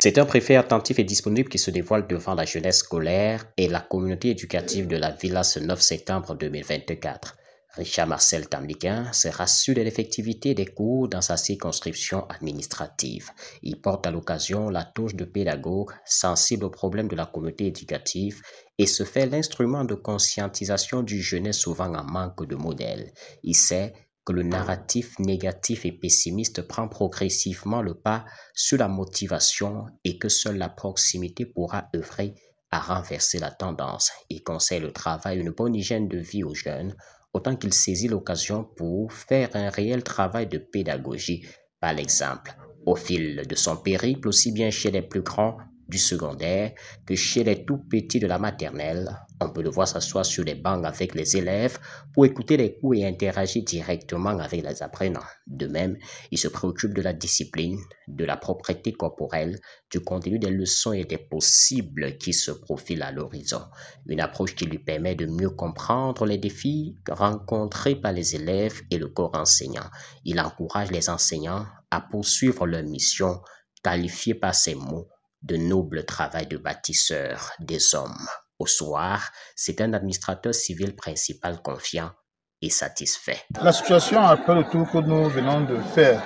C'est un préfet attentif et disponible qui se dévoile devant la jeunesse scolaire et la communauté éducative de la Villa ce 9 septembre 2024. Richard Marcel Tamliquin se rassure de l'effectivité des cours dans sa circonscription administrative. Il porte à l'occasion la touche de pédagogue sensible aux problèmes de la communauté éducative et se fait l'instrument de conscientisation du jeunesse souvent en manque de modèles. Il sait que le narratif négatif et pessimiste prend progressivement le pas sur la motivation et que seule la proximité pourra œuvrer à renverser la tendance. Il conseille le travail et une bonne hygiène de vie aux jeunes, autant qu'il saisit l'occasion pour faire un réel travail de pédagogie par l'exemple. Au fil de son périple, aussi bien chez les plus grands du secondaire que chez les tout petits de la maternelle, on peut le voir s'asseoir sur les bancs avec les élèves pour écouter les cours et interagir directement avec les apprenants. De même, il se préoccupe de la discipline, de la propreté corporelle, du contenu des leçons et des possibles qui se profilent à l'horizon. Une approche qui lui permet de mieux comprendre les défis rencontrés par les élèves et le corps enseignant. Il encourage les enseignants à poursuivre leur mission, qualifiée par ces mots de noble travail de bâtisseur des hommes. Au soir, c'est un administrateur civil principal confiant et satisfait. La situation après le tour que nous venons de faire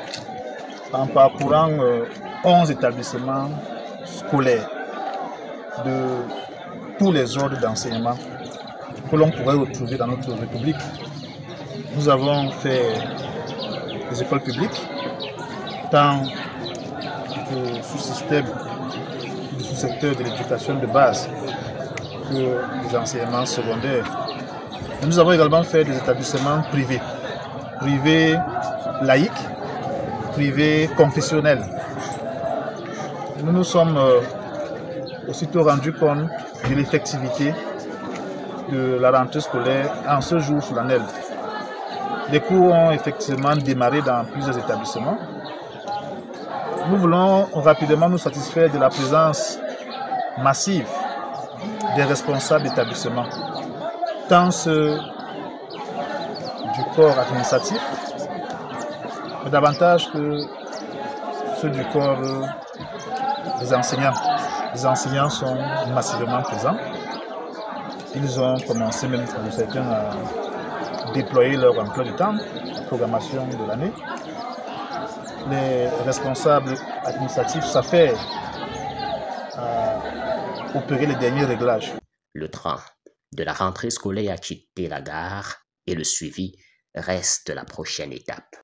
en parcourant 11 établissements scolaires de tous les ordres d'enseignement que l'on pourrait retrouver dans notre République. Nous avons fait des écoles publiques, tant du sous-système, du sous-secteur de l'éducation de base que des enseignements secondaires. Et nous avons également fait des établissements privés, privés laïques, privés confessionnels. Nous nous sommes aussitôt rendus compte de l'effectivité de la rentrée scolaire en ce jour solennel. Les cours ont effectivement démarré dans plusieurs établissements. Nous voulons rapidement nous satisfaire de la présence massive des responsables d'établissements, tant ceux du corps administratif, mais davantage que ceux du corps des enseignants. Les enseignants sont massivement présents. Ils ont commencé même pour certains à déployer leur emploi du temps, programmation de l'année. Les responsables administratifs s'affairent à opérer les derniers réglages. Le train de la rentrée scolaire a quitté la gare et le suivi reste la prochaine étape.